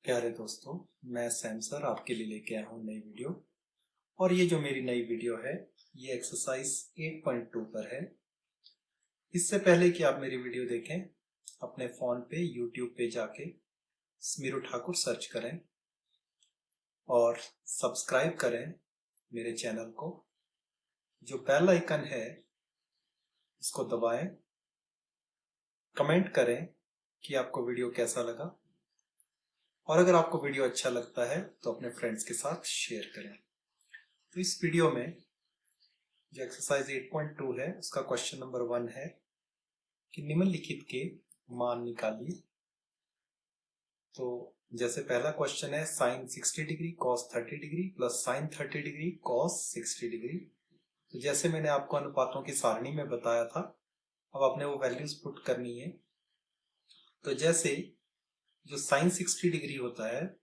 प्यारे दोस्तों, मैं सैम सर आपके लिए लेके आया हूँ नई वीडियो। और ये जो मेरी नई वीडियो है ये एक्सरसाइज 8.2 पर है। इससे पहले कि आप मेरी वीडियो देखें, अपने फ़ोन पे यूट्यूब पे जाके स्मिरू ठाकुर सर्च करें और सब्सक्राइब करें मेरे चैनल को। जो बेल आइकन है इसको दबाएं, कमेंट करें कि आपको वीडियो कैसा लगा, और अगर आपको वीडियो अच्छा लगता है तो अपने फ्रेंड्स के साथ शेयर करें। तो इस वीडियो में जो एक्सरसाइज 8.2 है उसका क्वेश्चन नंबर 1 है कि निम्नलिखित के मान निकालिए। तो जैसे पहला क्वेश्चन है sine 60 degree cos 30 degree plus sine 30 degree cos 60 degree. तो जैसे मैंने आपको अनुपातों की सारणी में बताया था, अब आपने वो वैल्यूज पुट करनी है। तो जैसे जो साइन 60 डिग्री होता है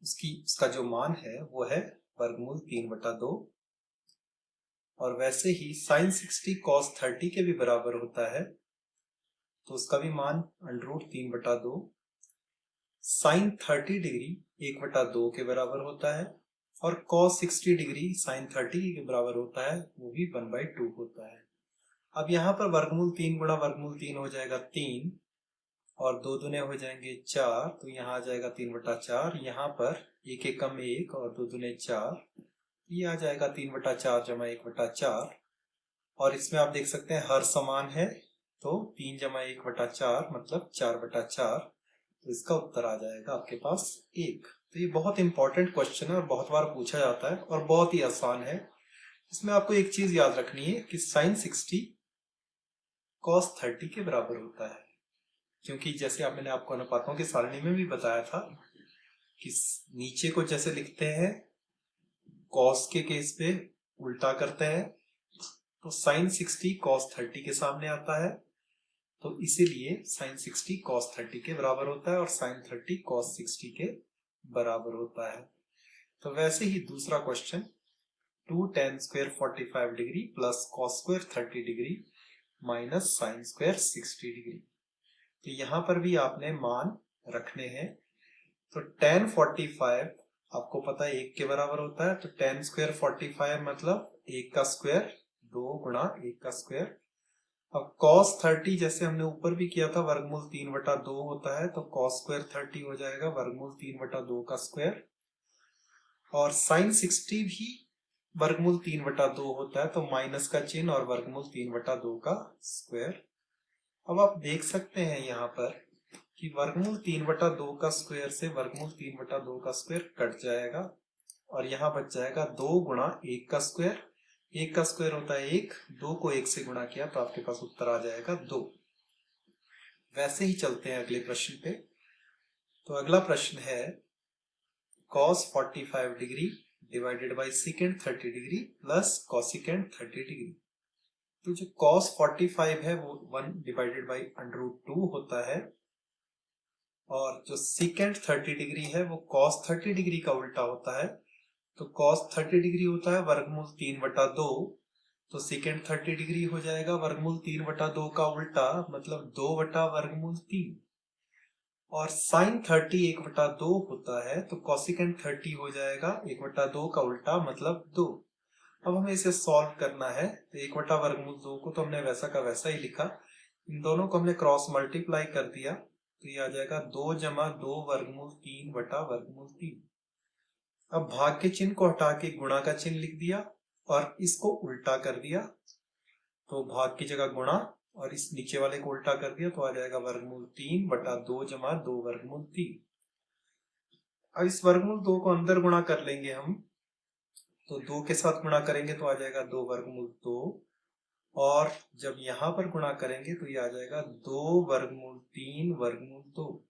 उसका जो मान है वो है वर्गमूल 3/2, और वैसे ही साइन 60 कॉस 30 के भी बराबर होता है तो उसका भी मान √3/2। साइन 30 डिग्री 1/2 के बराबर होता है, और कॉस 60 डिग्री साइन 30 के बराबर होता है, वो भी 1/2 होता है। अब यहाँ पर वर्गमूल 3 गुणा वर्गमूल 3 हो जाएगा 3, और 2 दूने हो जाएंगे 4, तो यहाँ आ जाएगा 3/4। यहाँ पर 1 एकम 1 और 2 दूने 4, ये आ जाएगा 3/4 जमा 1/4। और इसमें आप देख सकते हैं हर समान है, तो 3 जमा 1/4 मतलब 4/4। तो इसका उत्तर आ जाएगा आपके पास 1। तो ये बहुत इंपॉर्टेंट क्वेश्चन है और बहुत बार पूछा जाता है और बहुत ही आसान है। इसमें आपको एक चीज याद रखनी है कि साइन 60 कॉस 30 के बराबर होता है, क्योंकि जैसे मैंने आपको अनुपातों की सारणी में भी बताया था कि नीचे को जैसे लिखते हैं कॉस के केस पे उल्टा करते हैं, तो साइन 60 कॉस 30 के सामने आता है, तो इसीलिए साइन 60 कॉस 30 के बराबर होता है और साइन 30 कॉस 60 के बराबर होता है। तो वैसे ही दूसरा question 2 tan square 45 degree plus cos square 30 degree minus sine square 60 degree. तो यहाँ पर भी आपने मान रखने हैं। तो tan 45 आपको पता है 1 के बराबर होता है, तो tan स्क्वायर 45 मतलब 1 का स्क्वायर 2 गुणा 1 का स्क्वायर। अब cos 30 जैसे हमने ऊपर भी किया था वर्गमूल 3/2 होता है, तो cos स्क्वायर 30 हो जाएगा वर्गमूल 3/2 का स्क्वायर। और sin 60 भी वर्गमूल 3/2 होता है, तो माइनस का चिन्ह और वर्गमूल 3/2 का स्क्वायर। अब आप देख सकते हैं यहाँ पर कि वर्गमूल 3/2 का स्क्वायर से वर्गमूल 3/2 का स्क्वायर कट जाएगा, और यहाँ बच जाएगा 2 गुणा 1 का स्क्वायर। 1 का स्क्वायर होता है 1, 2 को 1 से गुणा किया तो आपके पास उत्तर आ जाएगा 2। वैसे ही चलते हैं अगले प्रश्न पे। तो अगला प्रश्न है cos 45 degree divided by second 30 degree plus cosecant 30 degree. तो जो cos 45 है वो 1 डिवाइडेड बाई √2 होता है, और जो सेकेंड 30 डिग्री है वो cos 30 डिग्री का उल्टा होता है। तो cos 30 डिग्री होता है वर्गमूल 3/2, तो सेकेंड 30 डिग्री हो जाएगा वर्गमूल 3/2 का उल्टा मतलब 2/√3। और साइन 30 1/2 होता है, तो कॉसिकेंड 30 हो जाएगा 1/2 का उल्टा मतलब 2। अब हमें इसे सॉल्व करना है, तो 1/√2 को तो हमने वैसा का वैसा ही लिखा, इन दोनों को हमने क्रॉस मल्टीप्लाई कर दिया, तो ये आ जाएगा 2 जमा 2√3/√3। अब भाग के चिन्ह को हटा के गुणा का चिन्ह लिख दिया और इसको उल्टा कर दिया, तो भाग की जगह गुणा और इस नीचे वाले को उल्टा कर दिया, तो आ जाएगा वर्गमूल 3/2 जमा 2√3। अब इस वर्गमूल 2 को अंदर गुणा कर लेंगे हम, तो 2 के साथ गुणा करेंगे तो आ जाएगा 2√2, और जब यहाँ पर गुणा करेंगे तो ये आ जाएगा 2√3/2।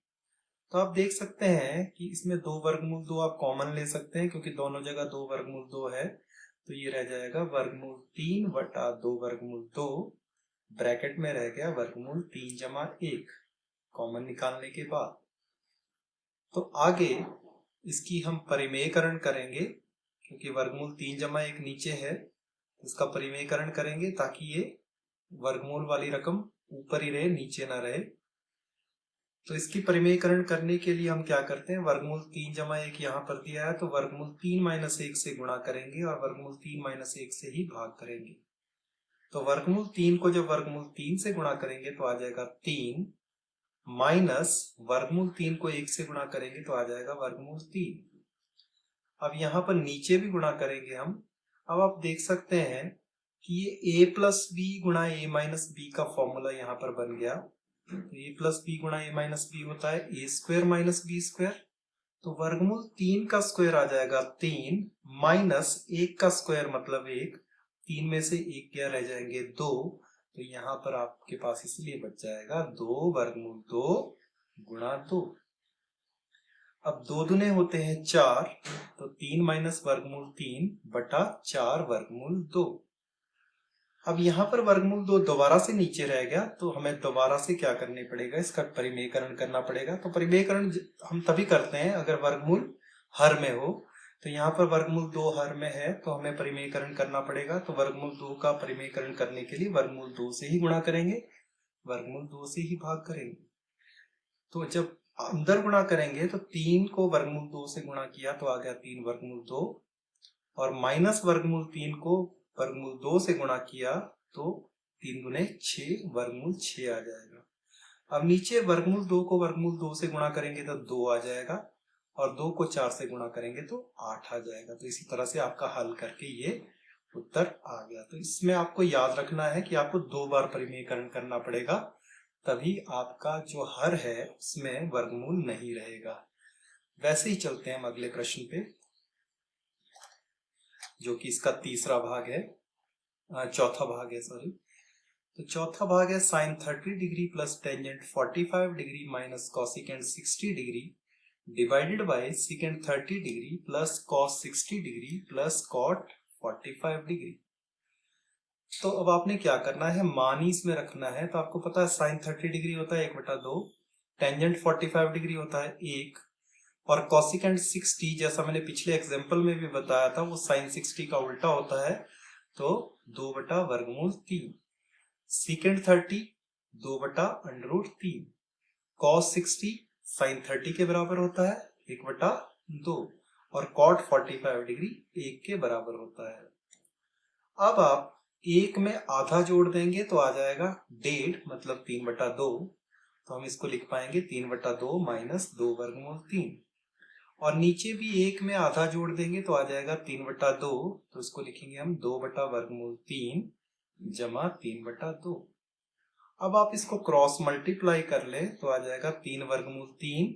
तो आप देख सकते हैं कि इसमें 2√2 आप कॉमन ले सकते हैं, क्योंकि दोनों जगह 2√2 है, तो ये रह जाएगा वर्गमूल 3/2√2, ब्रैकेट में रह गया वर्गमूल 3 जमा 1 कॉमन निकालने के बाद। तो आगे इसकी हम परिमेयकरण करेंगे, क्योंकि वर्गमूल 3 जमा 1 नीचे है, इसका परिमेयकरण करेंगे ताकि ये वर्गमूल वाली रकम ऊपर ही रहे, नीचे ना रहे। तो इसकी परिमेयकरण करने के लिए हम क्या करते हैं, वर्गमूल 3 जमा 1 यहाँ पर दिया है तो वर्गमूल 3 माइनस 1 से गुणा करेंगे और वर्गमूल 3 माइनस 1 से ही भाग करेंगे। तो वर्गमूल 3 को जब वर्गमूल 3 से गुणा करेंगे तो आ जाएगा 3 माइनस वर्गमूल 3 को 1 से गुणा करेंगे तो आ जाएगा वर्गमूल 3। अब यहाँ पर नीचे भी गुणा करेंगे हम। अब आप देख सकते हैं कि ये a प्लस बी गुणा ए माइनस बी का फॉर्मूला यहाँ पर बन गया। तो ए प्लस बी गुणा ए माइनस बी होता है ए स्क्वायर माइनस बी स्क्वायर। तो वर्गमूल 3 का स्क्वायर आ जाएगा 3 माइनस 1 का स्क्वायर मतलब 1। 3 में से 1 क्या रह जाएंगे 2। तो यहाँ पर आपके पास इसलिए बच जाएगा 2 वर्गमूल 2 गुणा 2। अब 2 दूने होते हैं 4, तो 3 माइनस वर्गमूल 3 बटा 4 वर्गमूल 2। अब यहाँ पर वर्गमूल 2 दोबारा से नीचे रह गया, तो हमें दोबारा से क्या करने पड़ेगा, इसका परिमेयकरण करना पड़ेगा। तो परिमेयकरण हम तभी करते हैं अगर वर्गमूल हर में हो। तो यहाँ पर वर्गमूल 2 हर में है तो हमें परिमेयकरण करना पड़ेगा। तो वर्गमूल 2 का परिमेयकरण करने के लिए वर्गमूल 2 से ही गुणा करेंगे, वर्गमूल 2 से ही भाग करेंगे। तो जब अंदर गुणा करेंगे तो 3 को वर्गमूल 2 से गुणा किया तो आ गया 3 वर्गमूल 2, और माइनस वर्गमूल 3 को वर्गमूल 2 से गुणा किया तो 3 गुने 6 वर्गमूल 6 आ जाएगा। अब नीचे वर्गमूल 2 को वर्गमूल 2 से गुणा करेंगे तो 2 आ जाएगा, और 2 को 4 से गुणा करेंगे तो 8 आ जाएगा। तो इसी तरह से आपका हल करके ये उत्तर आ गया। तो इसमें आपको याद रखना है कि आपको 2 बार परिमेयकरण करना पड़ेगा, तभी आपका जो हर है उसमें वर्गमूल नहीं रहेगा। वैसे ही चलते हैं हम अगले प्रश्न पे, जो कि इसका तीसरा भाग है, चौथा भाग है सॉरी। तो चौथा भाग है sine 30 degree plus tangent 45 degree minus cosecant 60 degree divided by secant 30 degree plus cos 60 degree plus cot 45 degree. तो अब आपने क्या करना है, मान ही इसमें रखना है। तो आपको पता है साइन 30 डिग्री होता है 1/2, टेंजेंट 45 डिग्री होता है 1, और कॉसिकेंट 60 जैसा मैंने पिछले एग्जांपल में भी बताया था वो साइन 60 का उल्टा होता है, तो 2/√3। सीकेंट 30 2/√3। कॉस 60 साइन 30 के बराबर होता है 1/2, और कॉट 45 डिग्री 1 के बराबर होता है। अब आप 1 में आधा जोड़ देंगे तो आ जाएगा 1.5 मतलब 3/2। तो हम इसको लिख पाएंगे 3/2 माइनस 2√3। और नीचे भी 1 में आधा जोड़ देंगे तो आ जाएगा 3/2। तो इसको लिखेंगे हम 2/√3 जमा 3/2। अब आप इसको क्रॉस मल्टीप्लाई कर ले तो आ जाएगा 3√3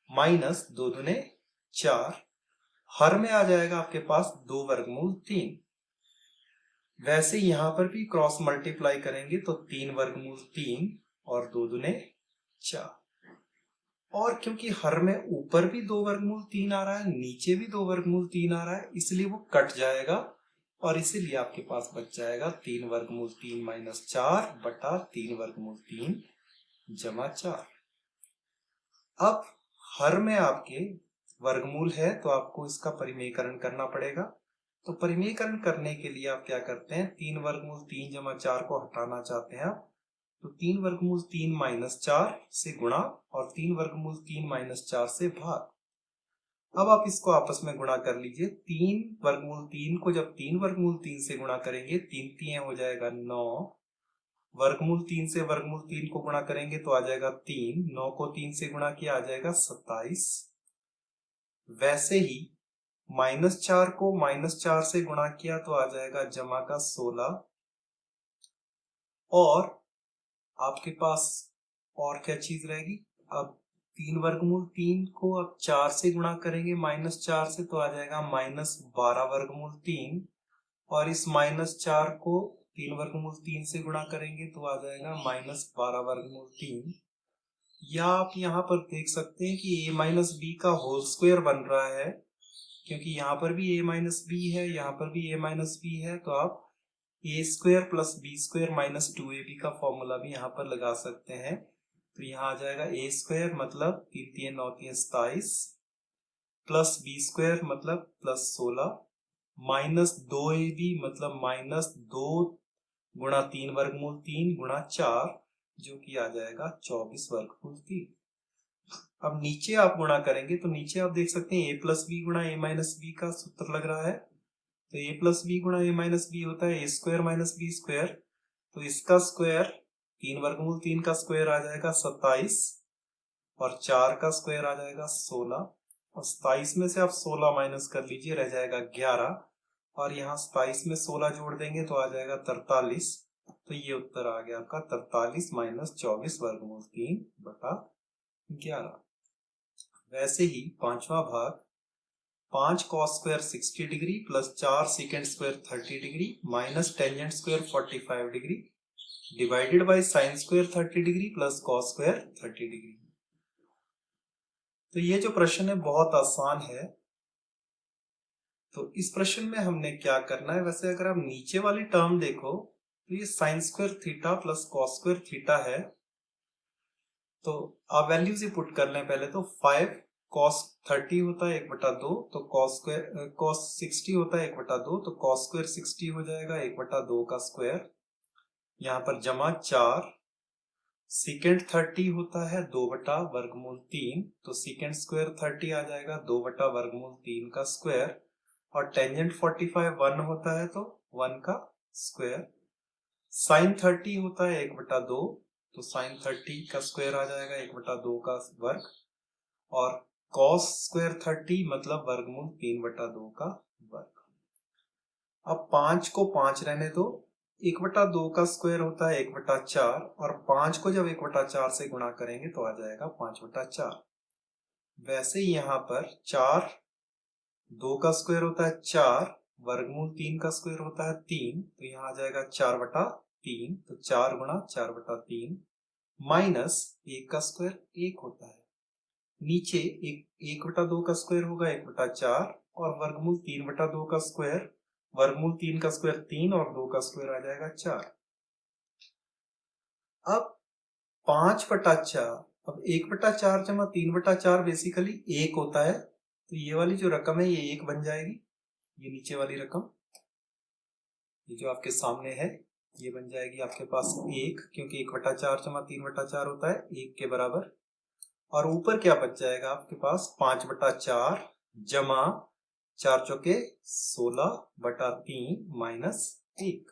माइनस 2 दूने 4, हर में आ जाएगा आपके पास 2√3। वैसे यहां पर भी क्रॉस मल्टीप्लाई करेंगे तो 3√3 और 2 दूने 4। और क्योंकि हर में ऊपर भी 2√3 आ रहा है, नीचे भी 2√3 आ रहा है, इसलिए वो कट जाएगा, और इसीलिए आपके पास बच जाएगा 3√3 माइनस 4 बटा 3√3 जमा 4। अब हर में आपके वर्गमूल है तो आपको इसका परिमेयकरण करना पड़ेगा। तो परिमेयकरण करने के लिए आप क्या करते हैं, 3√3 जमा 4 को हटाना चाहते हैं आप, तो 3√3 माइनस 4 से गुणा और 3√3 माइनस 4 से भाग। अब आप इसको आपस में गुणा कर लीजिए। 3√3 को जब 3√3 से गुणा करेंगे 3 3 हो जाएगा 9, वर्गमूल 3 से वर्गमूल 3 को गुणा करेंगे तो आ जाएगा 3, 9 को 3 से गुणा किया आ जाएगा 27। वैसे ही -4 को -4 से गुणा किया तो आ जाएगा जमा का 16। और आपके पास और क्या चीज रहेगी, अब 3√3 को अब 4 से गुणा करेंगे -4 से तो आ जाएगा -12√3, और इस -4 को 3√3 से गुणा करेंगे तो आ जाएगा -12√3। या आप यहाँ पर देख सकते हैं कि a माइनस बी का होल स्क्वायर बन रहा है, क्योंकि यहाँ पर भी a माइनस बी है, यहाँ पर भी a माइनस बी है, तो आप a square plus b square minus 2ab का फॉर्मूला भी यहाँ पर लगा सकते हैं। तो यहाँ आ जाएगा a स्क्वायर मतलब 3 3 9 3 27 प्लस बी स्क्वायर मतलब प्लस 16, माइनस 2ab मतलब माइनस 2 गुणा 3 वर्गमूल 3 गुणा 4, जो कि आ जाएगा 24 वर्गमूल 3। अब नीचे आप गुणा करेंगे तो नीचे आप देख सकते हैं ए प्लस बी गुणा ए माइनस बी का सूत्र लग रहा है। तो ए प्लस बी गुणा ए माइनस बी होता है ए स्क्वायर माइनस बी स्क्वायर। तो इसका स्क्वायर 3 वर्गमूल 3 का स्क्वायर आ जाएगा 27 और 4 का स्क्वायर आ जाएगा 16, और 27 में से आप 16 माइनस कर लीजिए, रह जाएगा 11, और यहाँ 27 में 16 जोड़ देंगे तो आ जाएगा 43। तो ये उत्तर आ गया आपका 43 माइनस 24 वर्गमूल 3 बटा 11। वैसे ही पांचवा भाग, 5 cos square 60 degree plus 4 second square 30 degree minus tangent square 45 degree divided by sine square 30 degree plus cos square 30 degree. तो ये जो प्रश्न है बहुत आसान है। तो इस प्रश्न में हमने क्या करना है, वैसे अगर आप नीचे वाली टर्म देखो तो ये sine square theta plus cos square theta है। तो आप वैल्यूज ही पुट कर लें पहले। तो 5 cos 30 होता है 1/2, तो cos 60 होता है 1/2, तो cos स्क्वायर 60 हो जाएगा 1/2 का स्क्वायर, यहाँ पर जमा 4, सेकेंड 30 होता है 2 बटा वर्गमूल 3, तो सेकेंड स्क्वायर 30 आ जाएगा 2 बटा वर्गमूल 3 का स्क्वायर, और टेंजेंट 45 1 होता है तो 1 का स्क्वायर। साइन 30 होता है 1/2, तो साइन 30 का स्क्वायर आ जाएगा 1/2 का वर्ग, और cos स्क्वायर 30 मतलब वर्गमूल 3/2 का वर्ग। अब 5 को 5 रहने दो, 1/2 का स्क्वायर होता है 1/4, और 5 को जब 1/4 से गुणा करेंगे तो आ जाएगा 5/4। वैसे ही यहाँ पर 4, 2 का स्क्वायर होता है 4, वर्गमूल 3 का स्क्वायर होता है 3, तो यहाँ आ जाएगा 4/3, तो 4 गुणा 4/3 माइनस 1 का स्क्वायर 1 होता है। नीचे 1/2 का स्क्वायर होगा 1/4, और वर्गमूल 3/2 का स्क्वायर, वर्गमूल 3 का स्क्वायर 3 और 2 का स्क्वायर आ जाएगा 4। अब 5/4, अब 1/4 जमा 3/4 बेसिकली 1 होता है, तो ये वाली जो रकम है ये 1 बन जाएगी। ये नीचे वाली रकम, ये जो आपके सामने है, ये बन जाएगी आपके पास 1, क्योंकि 1/4 जमा 3/4 होता है 1 के बराबर। और ऊपर क्या बच जाएगा आपके पास, 5/4 जमा 4 चौके 16/3 माइनस 1।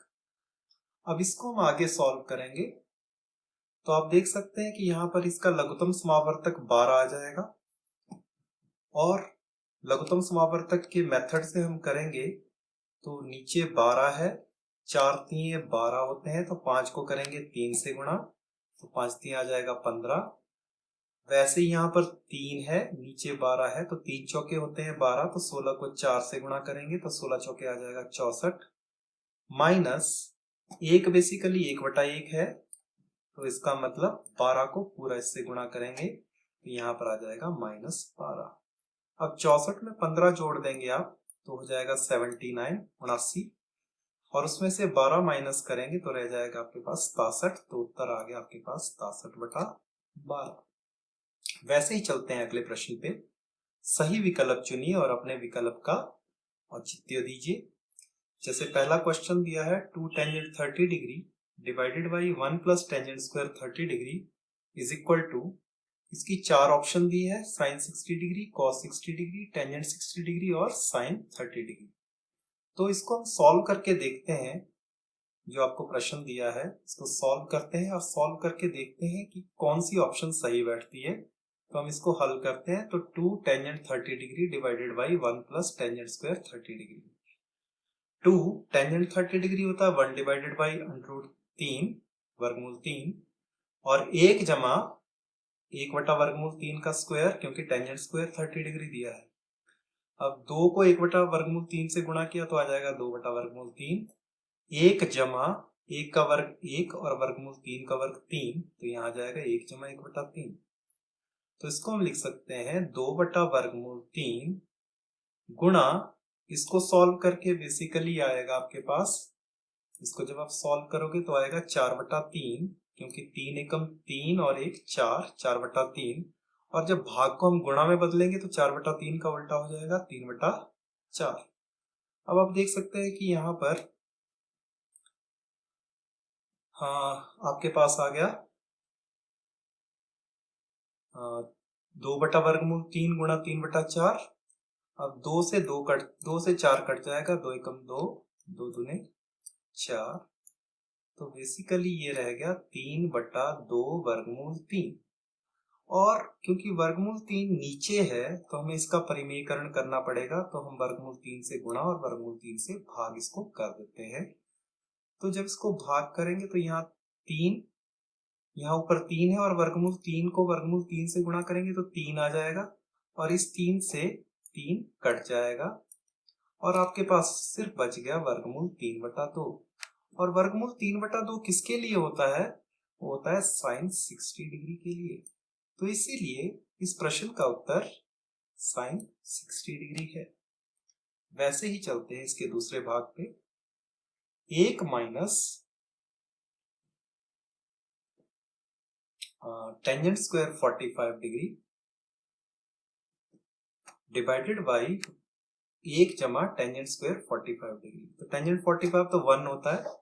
अब इसको हम आगे सॉल्व करेंगे तो आप देख सकते हैं कि यहाँ पर इसका लघुत्तम समावर्तक 12 आ जाएगा, और लघुत्तम समावर्तक के मेथड से हम करेंगे तो नीचे 12 है, 4 3 12 होते हैं, तो 5 को करेंगे 3 से गुणा, तो 5 3 आ जाएगा 15। वैसे ही यहाँ पर 3 है, नीचे 12 है, तो 3 चौके होते हैं 12, तो 16 को 4 से गुणा करेंगे तो 16 चौके आ जाएगा 64, माइनस 1 बेसिकली 1/1 है, तो इसका मतलब 12 को पूरा इससे गुणा करेंगे तो यहाँ पर आ जाएगा -12। अब 64 में 15 जोड़ देंगे आप तो हो जाएगा 79 79, और उसमें से 12 माइनस करेंगे तो रह जाएगा आपके पास 67, तो उत्तर आ गया आपके पास 67/12। वैसे ही चलते हैं अगले प्रश्न पे। सही विकल्प चुनिए और अपने विकल्प का औचित्य दीजिए। जैसे पहला क्वेश्चन दिया है 2 tangent 30 degree divided by 1 plus tangent square 30 degree is equal to, इसकी 4 ऑप्शन दी है, sine 60 degree, cos 60 degree, tangent 60 degree और साइन 30 डिग्री। तो इसको हम सॉल्व करके देखते हैं। जो आपको प्रश्न दिया है इसको सॉल्व करते हैं और सॉल्व करके देखते हैं कि कौन सी ऑप्शन सही बैठती है। तो हम इसको हल करते हैं। तो 2 tangent 30 degree divided by 1 plus tangent square 30 degree. 2 tangent 30 degree होता है 1 डिवाइडेड बाई √3 वर्गमूल 3, और 1 जमा 1/√3 का स्क्वायर, क्योंकि टेंजेंट स्क्वायर 30 डिग्री दिया है। अब 2 को 1/√3 से गुणा किया तो आ जाएगा 2/√3, 1 जमा 1 का वर्ग 1 और वर्गमूल 3 का वर्ग 3, तो यहाँ आ जाएगा 1 जमा 1/3। तो इसको हम लिख सकते हैं 2/√3 गुणा, इसको सॉल्व करके बेसिकली आएगा आपके पास, इसको जब आप सॉल्व करोगे तो आएगा 4/3, क्योंकि 3 एकम 3 और 1 4, 4/3, और जब भाग को हम गुणा में बदलेंगे तो 4/3 का उल्टा हो जाएगा 3/4। अब आप देख सकते हैं कि यहाँ पर आपके पास आ गया 2/3 गुणा 3/4। अब 2 से 4 कट जाएगा, 2 एकम 2, 2 दूने 4। तो बेसिकली ये रह गया 3/2 वर्गमूल 3। और क्योंकि वर्गमूल 3 नीचे है तो हमें इसका परिमेयकरण करना पड़ेगा, तो हम वर्गमूल 3 से गुणा और वर्गमूल 3 से भाग इसको कर देते हैं। तो जब इसको भाग करेंगे तो यहाँ 3, यहाँ ऊपर 3 है और वर्गमूल 3 को वर्गमूल 3 से गुणा करेंगे तो 3 आ जाएगा और इस 3 से 3 कट जाएगा और आपके पास सिर्फ बच गया वर्गमूल 3/2। और वर्गमूल 3/2 किसके लिए होता है? वो होता है साइन 60 डिग्री के लिए। तो इसीलिए इस प्रश्न का उत्तर साइन 60 डिग्री है। वैसे ही चलते हैं इसके दूसरे भाग पे। 1 minus tangent square 45 degree divided by 1 जमा टेंजेंट स्क्वायर 45 डिग्री। तो टेंजेंट 45 तो 1 होता है,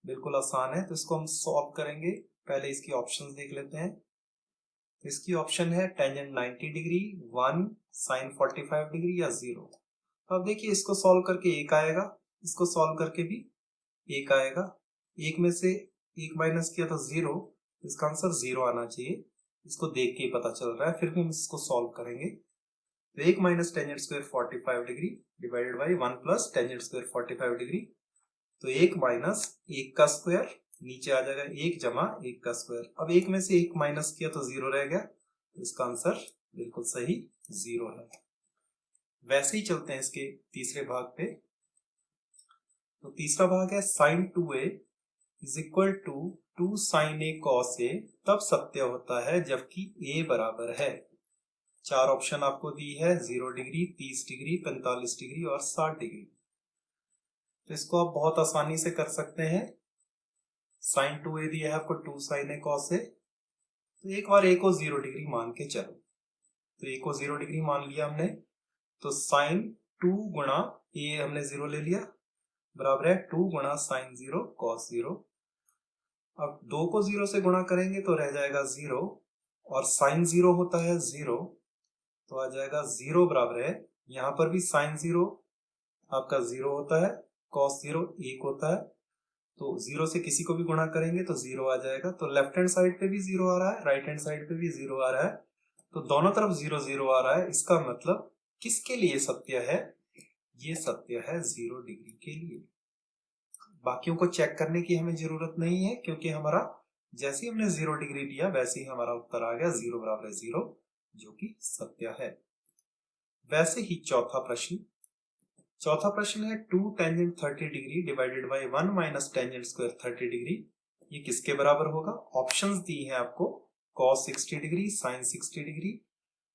बिल्कुल आसान है। तो इसको हम सॉल्व करेंगे। पहले इसकी ऑप्शंस देख लेते हैं। तो इसकी ऑप्शन है टेंजेंट 90 डिग्री, 1, साइन 45 डिग्री या 0। तो अब देखिए इसको सॉल्व करके 1 आएगा, इसको सॉल्व करके भी 1 आएगा। 1 में से 1 माइनस किया तो 0, इसका आंसर 0 आना चाहिए। इसको देख के ही पता चल रहा है, फिर भी हम इसको सॉल्व करेंगे। तो 1 minus tangent square 45 degree divided by 1 plus tangent square 45 degree. तो 1 माइनस 1 का स्क्वायर, नीचे आ जाएगा 1 जमा 1 का स्क्वायर। अब 1 में से 1 माइनस किया तो 0 रह गया। तो इसका आंसर बिल्कुल सही 0 है। वैसे ही चलते हैं इसके तीसरे भाग पे। तो तीसरा भाग है sine 2a is equal to 2 sine a cos a तब सत्य होता है जबकि a बराबर है। 4 ऑप्शन आपको दी है, 0 डिग्री, 30 डिग्री, 45 डिग्री और 60 डिग्री। तो इसको आप बहुत आसानी से कर सकते हैं। साइन 2a दिया है आपको 2 साइन a cos a। तो एक बार a को 0 डिग्री मान के चलो। तो a को 0 डिग्री मान लिया हमने, तो साइन 2 गुणा a हमने 0 ले लिया बराबर है 2 गुणा साइन 0 cos 0। अब 2 को 0 से गुणा करेंगे तो रह जाएगा 0 और साइन 0 होता है 0, तो आ जाएगा 0 बराबर है, यहाँ पर भी साइन 0 आपका 0 होता है, cos 0 1 होता है। तो 0 से किसी को भी गुणा करेंगे तो 0 आ जाएगा। तो लेफ्ट हैंड साइड पे भी 0 आ रहा है, राइट हैंड साइड पे भी 0 आ रहा है, तो दोनों तरफ 0 0 आ रहा है। इसका मतलब किसके लिए सत्य है? ये सत्य है 0 डिग्री के लिए। बाकियों को चेक करने की हमें जरूरत नहीं है, क्योंकि हमारा जैसे ही हमने 0 डिग्री लिया वैसे ही हमारा उत्तर आ गया 0 बराबर 0, जो कि सत्य है। वैसे ही चौथा प्रश्न है 2 tangent 30 degree divided by 1 minus tangent square 30 degree, ये किसके बराबर होगा? ऑप्शंस दी हैं आपको, cos 60 degree, sine 60 degree,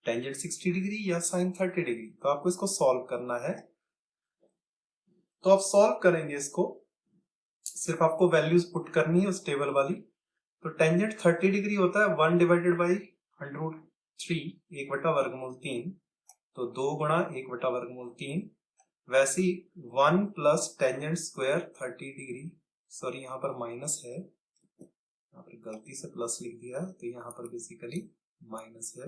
tangent 60 degree या साइन 30 डिग्री। तो आपको इसको सॉल्व करना है। तो आप सॉल्व करेंगे इसको, सिर्फ आपको वैल्यूज पुट करनी है उस टेबल वाली। तो टेंजेंट 30 डिग्री होता है 1 डिवाइडेड बाई √3, 1/3। तो 2 गुणा 1/3। वैसे ही 1 plus tangent square 30 degree, sorry यहाँ पर माइनस है, यहाँ पर गलती से प्लस लिख दिया, तो यहाँ पर बेसिकली माइनस है।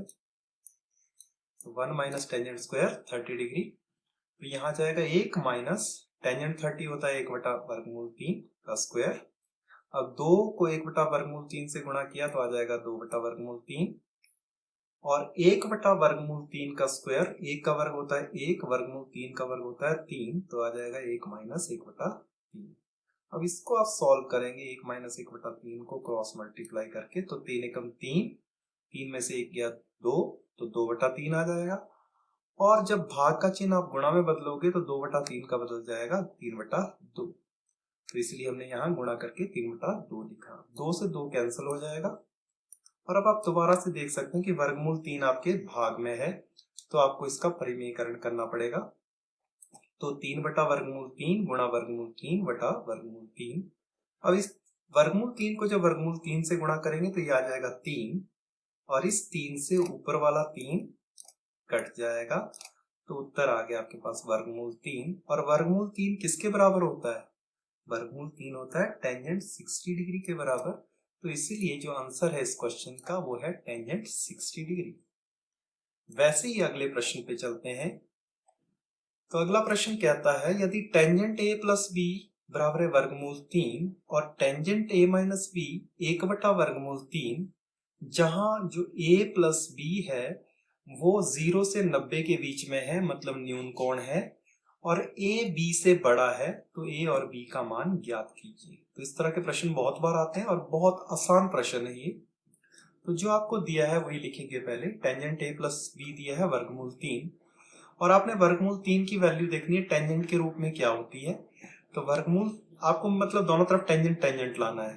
तो 1 माइनस टेंजेंट स्क्वायर 30 डिग्री, तो यहाँ जाएगा 1 माइनस टेंजेंट 30 होता है 1/3 का स्क्वायर। अब 2 को 1/3 से गुणा किया तो आ जाएगा 2/3, और 1/3 का स्क्वायर, 1 का वर्ग होता है 1, वर्गमूल 3 का वर्ग होता है 3, तो आ जाएगा 1 माइनस 1/3। अब इसको आप सॉल्व करेंगे, 1 माइनस 1/3 को क्रॉस मल्टीप्लाई करके, तो 3 एकम 3, 3 में से 1 गया 2, तो 2/3 आ जाएगा। और जब भाग का चिन्ह आप गुणा में बदलोगे तो 2/3 का बदल जाएगा 3/2। तो इसलिए हमने यहाँ गुणा करके 3/2 लिखा। 2 से 2 कैंसिल हो जाएगा। और अब आप दोबारा से देख सकते हैं कि वर्गमूल 3 आपके भाग में है, तो आपको इसका परिमेयकरण करना पड़ेगा। तो 3/3 गुणा वर्गमूल 3/3। अब इस वर्गमूल 3 को जब वर्गमूल 3 से गुणा करेंगे तो ये आ जाएगा 3, और इस 3 से ऊपर वाला 3 कट जाएगा, तो उत्तर आ गया आपके पास वर्गमूल 3। और वर्गमूल 3 किसके बराबर होता है? वर्गमूल 3 होता है टेंजेंट 60 डिग्री के बराबर। तो इसीलिए जो आंसर है इस क्वेश्चन का वो है टेंजेंट 60 डिग्री। वैसे ही अगले प्रश्न पे चलते हैं। तो अगला प्रश्न कहता है यदि टेंजेंट a प्लस बी बराबर है वर्गमूल 3 और टेंजेंट a माइनस बी 1/वर्गमूल 3, जहां जो a प्लस बी है वो 0 से 90 के बीच में है, मतलब न्यून कोण है, और a b से बड़ा है, तो a और b का मान ज्ञात कीजिए। तो इस तरह के प्रश्न बहुत बार आते हैं और बहुत आसान प्रश्न है ये। तो जो आपको दिया है वही लिखेंगे पहले। टेंजेंट a प्लस बी दिया है वर्गमूल 3, और आपने वर्गमूल 3 की वैल्यू देखनी है टेंजेंट के रूप में क्या होती है। तो वर्गमूल आपको मतलब दोनों तरफ टेंजेंट टेंजेंट लाना है।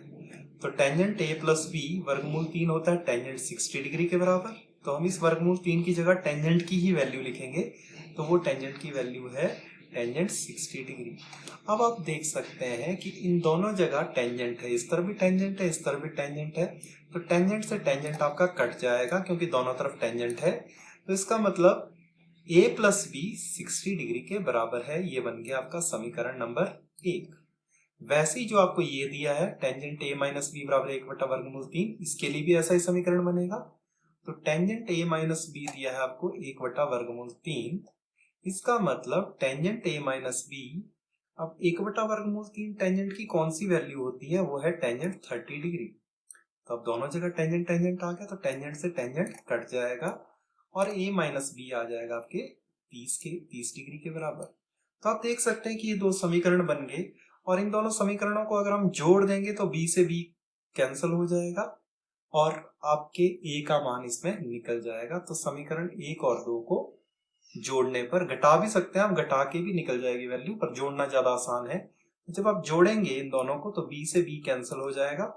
तो टेंजेंट a प्लस बी वर्गमूल 3 होता है टेंजेंट 60 डिग्री के बराबर। तो हम इस वर्गमूल 3 की जगह टेंजेंट की ही वैल्यू लिखेंगे, तो वो टेंजेंट की वैल्यू है टेंजेंट 60 डिग्री। अब आप देख सकते हैं कि इन दोनों जगह टेंजेंट है, इस तरफ भी टेंजेंट है, इस तरफ भी टेंजेंट है। तो टेंजेंट से टेंजेंट आपका कट जाएगा क्योंकि दोनों तरफ टेंजेंट है। तो इसका मतलब a प्लस बी 60 डिग्री के बराबर है। ये बन गया आपका समीकरण नंबर 1। वैसे ही जो आपको ये दिया है टेंजेंट a माइनस बी बराबर 1/वर्गमूल 3, इसके लिए भी ऐसा ही समीकरण बनेगा। तो टेंजेंट a माइनस बी दिया है आपको 1/वर्गमूल 3, इसका मतलब टेंजेंट a माइनस बी, अब 1/वर्गमूल 3 टेंजेंट की कौन सी वैल्यू होती है? वो है टेंजेंट 30 डिग्री। तो अब दोनों जगह टेंजेंट टेंजेंट आ गया, तो टेंजेंट से टेंजेंट कट जाएगा और a माइनस बी आ जाएगा आपके 30 डिग्री के बराबर। तो आप देख सकते हैं कि ये दो समीकरण बन गए, और इन दोनों समीकरणों को अगर हम जोड़ देंगे तो b से b कैंसिल हो जाएगा और आपके a का मान इसमें निकल जाएगा। तो समीकरण 1 और 2 को जोड़ने पर, घटा भी सकते हैं आप, घटा के भी निकल जाएगी वैल्यू, पर जोड़ना ज्यादा आसान है। जब आप जोड़ेंगे इन दोनों को तो b से b कैंसिल हो जाएगा,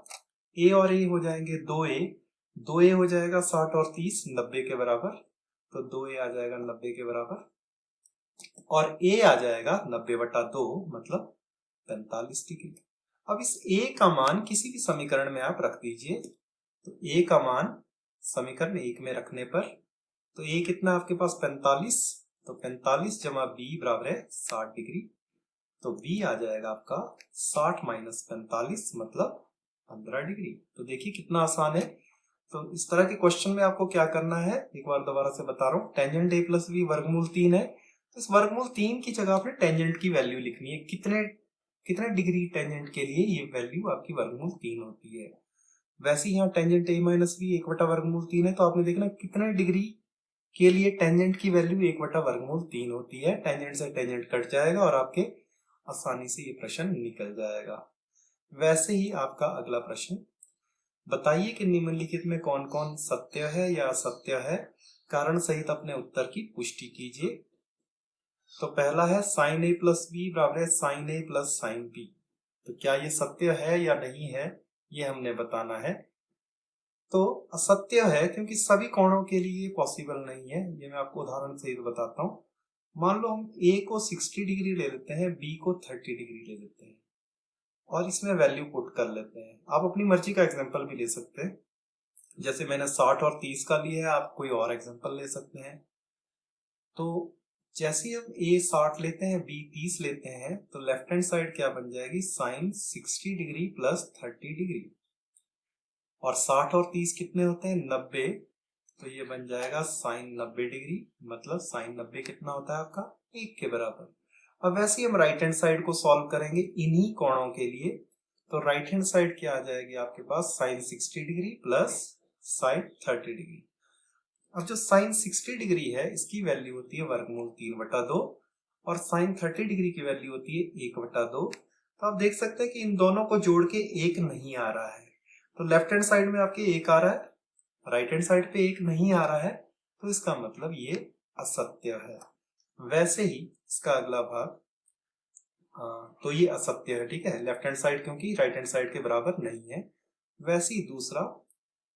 a और a हो जाएंगे 2a हो जाएगा 60 और 30 90 के बराबर, तो 2a आ जाएगा 90 के बराबर, और a आ जाएगा 90/2 मतलब 45 डिग्री। अब इस a का मान किसी भी समीकरण में आप रख दीजिए। तो a का मान समीकरण 1 में रखने पर, तो a कितना आपके पास 45, तो 45 जमा b बराबर है 60 डिग्री। तो b आ जाएगा आपका 60 माइनस 45 मतलब 15 डिग्री। तो देखिए कितना आसान है। तो इस तरह के क्वेश्चन में आपको क्या करना है, एक बार दोबारा से बता रहा हूँ। टेंजेंट a प्लस बी वर्गमूल 3 है, तो इस वर्गमूल 3 की जगह आपने टेंजेंट की वैल्यू लिखनी है। कितने कितने डिग्री टेंजेंट के लिए ये वैल्यू आपकी वर्गमूल 3 होती है। वैसे ही यहाँ टेंजेंट a माइनस बी 1/वर्गमूल 3 है, तो आपने देखना कितने डिग्री के लिए टेंजेंट की वैल्यू 1/वर्गमूल 3 होती है। टेंजेंट से टेंजेंट कट जाएगा और आपके आसानी से ये प्रश्न निकल जाएगा। वैसे ही आपका अगला प्रश्न, बताइए कि निम्नलिखित में कौन कौन सत्य है या असत्य है, कारण सहित अपने उत्तर की पुष्टि कीजिए। तो पहला है साइन a प्लस बी बराबर है sine a plus sine b. तो क्या ये सत्य है या नहीं है, ये हमने बताना है। तो असत्य है क्योंकि सभी कोणों के लिए पॉसिबल नहीं है। ये मैं आपको उदाहरण सहित बताता हूँ। मान लो हम a को 60 डिग्री ले लेते हैं, b को 30 डिग्री ले लेते हैं और इसमें वैल्यू पुट कर लेते हैं। आप अपनी मर्जी का एग्जांपल भी ले सकते हैं, जैसे मैंने 60 और 30 का लिया है, आप कोई और एग्जांपल ले सकते हैं। तो जैसे ही हम a 60 लेते हैं, b 30 लेते हैं, तो लेफ्ट हैंड साइड क्या बन जाएगी, साइन 60 डिग्री प्लस 30 डिग्री। और 60 और 30 कितने होते हैं, 90, तो ये बन जाएगा साइन 90 डिग्री, मतलब साइन 90 कितना होता है आपका 1 के बराबर। अब वैसे ही हम राइट हैंड साइड को सॉल्व करेंगे इन्हीं कोणों के लिए। तो राइट हैंड साइड क्या आ जाएगी आपके पास, sine 60 degree plus sine 30 degree. अब जो साइन 60 डिग्री है इसकी वैल्यू होती है वर्गमूल 3/2 और साइन 30 डिग्री की वैल्यू होती है 1/2। तो आप देख सकते हैं कि इन दोनों को जोड़ के 1 नहीं आ रहा है। तो लेफ्ट हैंड साइड में आपके 1 आ रहा है, राइट हैंड साइड पे 1 नहीं आ रहा है, तो इसका मतलब ये असत्य है। वैसे ही इसका अगला भाग, तो ये असत्य है, ठीक है, लेफ्ट हैंड साइड क्योंकि राइट हैंड साइड के बराबर नहीं है। वैसे ही दूसरा,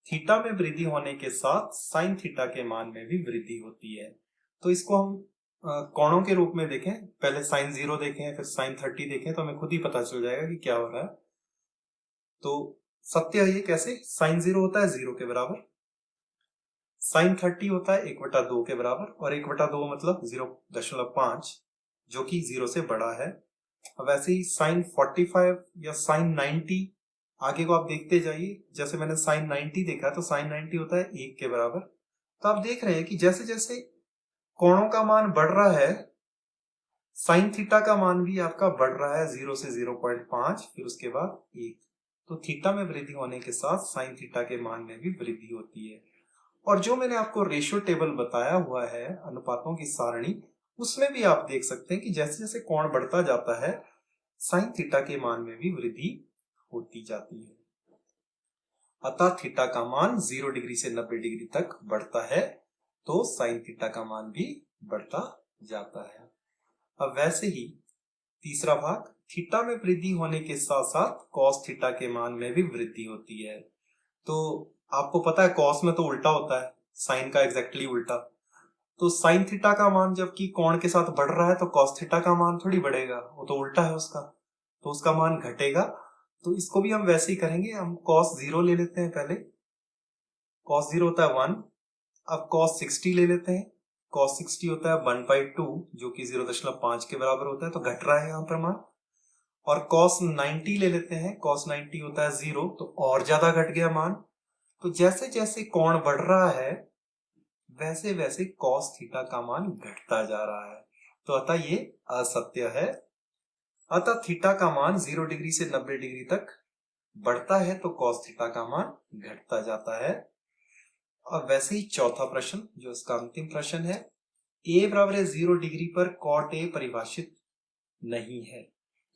थीटा में वृद्धि होने के साथ साइन थीटा के मान में भी वृद्धि होती है। तो इसको हम कोणों के रूप में देखें, पहले साइन 0 देखें फिर साइन 30 देखें, तो हमें खुद ही पता चल जाएगा कि क्या हो रहा है। तो सत्य है ये कैसे, साइन 0 होता है 0 के बराबर, साइन 30 होता है 1/2 के बराबर, और 1/2 मतलब 0.5, जो कि 0 से बड़ा है। अब वैसे ही साइन 45 या साइन 90, आगे को आप देखते जाइए। जैसे मैंने साइन 90 देखा, तो साइन 90 होता है 1 के बराबर। तो आप देख रहे हैं कि जैसे जैसे कोणों का मान बढ़ रहा है, साइन थीटा का मान भी आपका बढ़ रहा है, 0 से 0.5, फिर उसके बाद 1। तो थीटा में वृद्धि होने के साथ साइन थीटा के मान में भी वृद्धि होती है। और जो मैंने आपको रेशियो टेबल बताया हुआ है, अनुपातों की सारणी, उसमें भी आप देख सकते हैं कि जैसे जैसे कोण बढ़ता जाता है, साइन थीटा के मान में भी वृद्धि होती जाती है। अतः थीटा का मान 0 डिग्री से 90 डिग्री तक बढ़ता है, तो साइन थीटा का मान भी बढ़ता जाता है। अब वैसे ही तीसरा भाग, थीटा में वृद्धि होने के साथ साथ कॉस थीटा के मान में भी वृद्धि होती है। तो आपको पता है कॉस में तो उल्टा होता है, साइन का एग्जैक्टली उल्टा। तो साइन थीटा का मान जबकि कोण के साथ बढ़ रहा है, तो कॉस थीटा का मान थोड़ी बढ़ेगा, वो तो उल्टा है उसका, तो उसका मान घटेगा। तो इसको भी हम वैसे ही करेंगे। हम कॉस 0 ले लेते हैं पहले, कॉस 0 होता है 1। अब कॉस 60 ले लेते हैं, कॉस 60 होता है 1/2, जो कि 0.5 के बराबर होता है, तो घट रहा है यहाँ पर मान। और कॉस 90 ले लेते हैं, कॉस 90 होता है 0, तो और ज्यादा घट गया मान। तो जैसे जैसे कोण बढ़ रहा है, वैसे वैसे कॉस थीटा का मान घटता जा रहा है। तो अतः ये असत्य है। अतः थीटा का मान 0 डिग्री से 90 डिग्री तक बढ़ता है, तो कॉस थीटा का मान घटता जाता है। और वैसे ही चौथा प्रश्न, जो इसका अंतिम प्रश्न है, a बराबर है 0 डिग्री पर कॉट a परिभाषित नहीं है।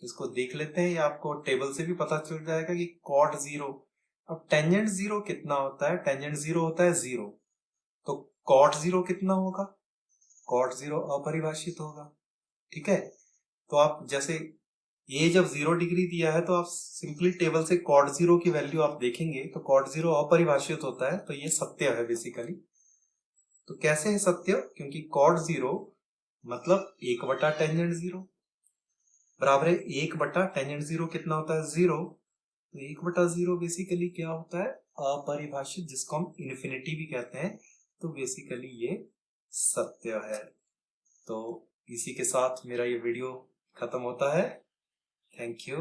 इसको देख लेते हैं, ये आपको टेबल से भी पता चल जाएगा कि कॉट 0। अब टेंजेंट 0 कितना होता है? टेंजेंट 0 होता है 0, तो कॉट 0 कितना होगा? कॉट 0 अपरिभाषित होगा। ठीक है, तो आप जैसे ये जब 0 डिग्री दिया है, तो आप सिंपली टेबल से कॉट 0 की वैल्यू आप देखेंगे, तो कॉट 0 अपरिभाषित होता है, तो ये सत्य है बेसिकली। तो कैसे है सत्य? क्योंकि कॉट 0 मतलब 1/टेंजेंट 0 बराबर है 1/टेंजेंट 0 कितना होता है? 0। तो 1/0 बेसिकली क्या होता है? अपरिभाषित, जिसको हम इन्फिनिटी भी कहते हैं। तो बेसिकली ये सत्य है। तो इसी के साथ मेरा ये वीडियो खत्म होता है। Thank you.